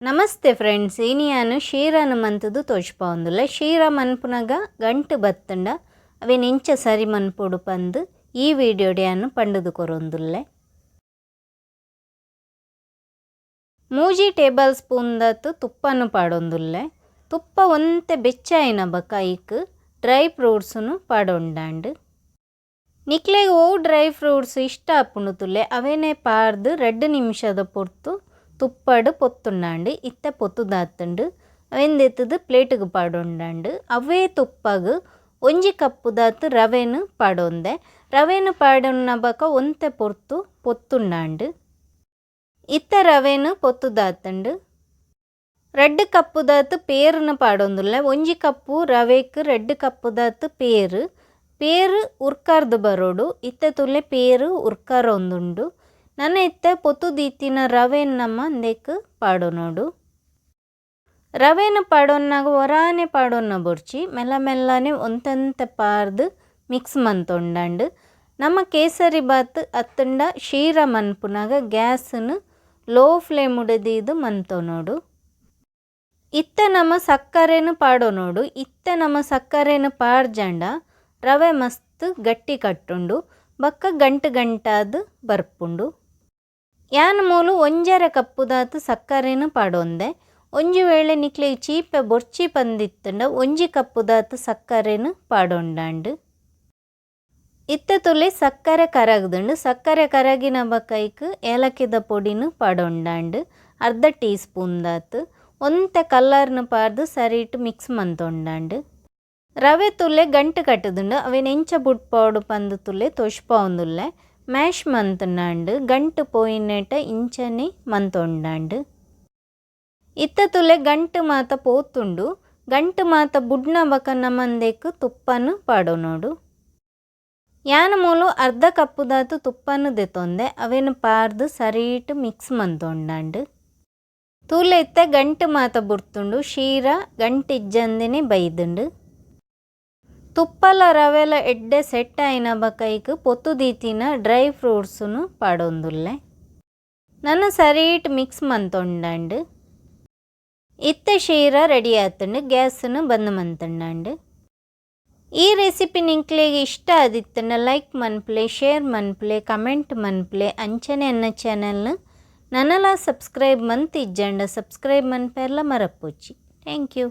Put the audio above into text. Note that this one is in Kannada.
ನಮಸ್ತೆ ಫ್ರೆಂಡ್ಸ್, ಇನಿಯಾನು ಶೀರಾನು ಮಂತುದು ತೋಜ್ಪಾವುಂದುಲ್ಲೆ. ಶೀರ ಮನ್ಪುನಗ ಗಂಟು ಬತ್ತಂಡ ಅವೇನು ಇಂಚ ಸರಿ ಮನ್ಪೊಡು ಪಂದು ಈ ವಿಡಿಯೋಡಿಯಾನು ಪಂಡುದು ಕೊರೊಂದುಲ್ಲೆ. 3 ಟೇಬಲ್ ಸ್ಪೂನ್ ದತ್ತು ತುಪ್ಪನು ಪಾಡೊಂದುಲ್ಲೆ. ತುಪ್ಪ ಒಂತೆ ಬೆಚ್ಚಾಯಿನ ಬಕ ಐಕ್ ಡ್ರೈ ಫ್ರೂಟ್ಸ್ನು ಪಾಡೊಂಡಾಂಡು. ನಿಕ್ಲೆಗ್ ಓ ಡ್ರೈ ಫ್ರೂಟ್ಸ್ ಇಷ್ಟ ಆಪುಂಡುತುಲ್ಲೆ ಅವೇನೇ ಪಾರ್ದು 2 ನಿಮಿಷದ ಪೊರ್ತು ತುಪ್ಪಡು ಪೊತ್ತುಂಡಾಂಡು ಇತ್ತೆ ಪೊತ್ತುದಾತುಂಡು ಅವೆಂದೆತ್ತದು ಪ್ಲೇಟ್ಗೆ ಪಾಡೊಂಡಾಂಡು. ಅವೇ ತುಪ್ಪಗ್ 1 ಕಪ್ಪು ದಾತು ರವೆನು ಪಾಡೊಂದೆ. ರವೆನು ಪಾಡೊನ್ನ ಬಕ ಒಂತೆ ಪೊರ್ತು ಪೊತ್ತುಂಡಾಂಡು ಇತ್ತೆ ರವೆನು ಪೊತ್ತುದಾತುಂಡು. 2 ಕಪ್ಪು ದಾತು ಪೇರುನು ಪಾಡೊಂದುಲ್ಲೆ. 1 ಕಪ್ಪು ರವೆಕ್ 2 ಕಪ್ಪು ದಾತು ಪೇರು ಉರ್ಕಾರ್ದು ಬರೋಡು ಇತ್ತೆ ತುಲ್ಲೆ ಪೇರು ಉರ್ಕಾರೊಂದುಂಡು. ನನ್ನ ಇತ್ತೆ ಪೊತ್ತು ದೀತಿನ ರವೆನ್ ನಮ್ಮ ಅಂದೇಕ್ ಪಾಡೊನೋಡು. ರವೆನು ಪಾಡೊನ್ನಾಗ ಒರಾನೆ ಪಾಡೊನ್ನ ಬೊರ್ಚಿ ಮೆಲ್ಲ ಮೆಲ್ಲನೆ ಒಂತಂತೆ ಪಾರ್ದು ಮಿಕ್ಸ್ ಮಂತೊಂಡಾಂಡು. ನಮ್ಮ ಕೇಸರಿ ಬಾತ್ ಅತ್ತಂಡ ಶೀರ ಮನ್ಪುನಾಗ ಗ್ಯಾಸ್ನು ಲೋ ಫ್ಲೇಮ್ ಉಡದೀದು ಮಂತೊನೋಡು. ಇತ್ತೆ ನಮ್ಮ ಸಕ್ಕರೆನು ಪಾಡೊನೋಡು. ಇತ್ತೆ ನಮ್ಮ ಸಕ್ಕರೆನು ಪಾಡ್ಜಂಡ ರವೆ ಮಸ್ತ್ ಗಟ್ಟಿ ಕಟ್ಟುಂಡು ಬಕ್ಕ ಗಂಟಾದು ಬರ್ಪುಂಡು. ಯಾನ್ ಮೂಲು 1 ಕಪ್ಪು ದಾತು ಸಕ್ಕರೆನು ಪಾಡೊಂದೆ. ಒಂಜಿ ವೇಳೆ ನಿಕ್ಲೆ ಚೀಪೆ ಬೊರ್ಚಿ ಪಂದಿತ್ತಂಡ 1 ಕಪ್ಪು ದಾತು ಸಕ್ಕರೆನು ಪಾಡೊಂಡಾಂಡು. ಇತ್ತೆ ತುಲೆ ಸಕ್ಕರೆ ಕರಗದುಂಡು. ಸಕ್ಕರೆ ಕರಗಿನ ಬಕೈಕ್ ಏಲಕ್ಕಿದ ಪೊಡಿನು ಪಾಡೊಂಡಾಂಡು 1/2 ಟೀ ಸ್ಪೂನ್ ದಾತು. ಒಂತೆ ಕಲ್ಲರ್ನು ಪಾರ್ದು ಸರಿಟ್ ಮಿಕ್ಸ್ ಮಂತೊಂಡಾಂಡು. ರವೆ ತುಲೆ ಗಂಟು ಕಟ್ಟುದುಂಡು ಅವೇನು ಎಂಚ ಬುಡ್ಪಾಡು ಪಂದು ತುಲೆ ತೋಜ್ಪಾವುಂದುಲ್ಲೆ. ಮ್ಯಾಶ್ ಮಂತುಂಡಾಂಡು ಗಂಟು ಪೋಯಿನೇಟ ಇಂಚನೆ ಮಂತೊಂಡಾಂಡು. ಇತ್ತ ತುಲೆ ಗಂಟು ಮಾತ ಪೋತುಂಡು. ಗಂಟು ಮಾತ ಬುಡ್ನ ಬಕ ನಮ್ಮಂದೇಕ್ ತುಪ್ಪನು ಪಾಡೊನೋಡು. ಯಾನ ಮೂಲು 1/2 ಕಪ್ಪು ದಾತು ತುಪ್ಪನು ದೆತೊಂದೆ ಅವೇನು ಪಾರ್ದು ಸರಿಟ್ ಮಿಕ್ಸ್ ಮಂತೊಂಡಾಂಡು. ತೂಲೆ ಇತ್ತೆ ಗಂಟು ಮಾತ ಬುಡ್ತುಂಡು. ಶೀರ ಗಂಟು ಇಜ್ಜಂದಿನೇ ಬೈದುಂಡು. ತುಪ್ಪಲ ರವೆಲ ಎಡ್ಡೆ ಸೆಟ್ ಆಯಿನ ಬಕೈಕ್ ಪೊತ್ತು ದೀತಿನ ಡ್ರೈ ಫ್ರೂಟ್ಸ್ನು ಪಾಡೊಂದುಲ್ಲೆ. ನನ್ನ ಸರಿಟ್ ಮಿಕ್ಸ್ ಮಂತೊಂಡಾಂಡು. ಇತ್ತೆ ಶೀರ ರೆಡಿ ಆತುಂಡು. ಗ್ಯಾಸ್ನು ಬಂದ್ ಮಂತೊಂಡಾಂಡು. ಈ ರೆಸಿಪಿ ನಿಂಕ್ಲೆಗ್ ಇಷ್ಟ ಆದಿತ್ತಂಡ ಲೈಕ್ ಮನ್ಪ್ಲೆ, ಶೇರ್ ಮನ್ಪ್ಲೆ, ಕಮೆಂಟ್ ಮನ್ಪ್ಲೆ. ಅಂಚನೆ ಎನ್ನ ಚಾನಲ್ನು ನನ್ನಲ ಸಬ್ಸ್ಕ್ರೈಬ್ ಮಂತ್ ಇಜ್ಜಂಡ ಸಬ್ಸ್ಕ್ರೈಬ್ ಮನ್ಪೆರ್ಲ ಮರಪೊಚ್ಚಿ. Thank you.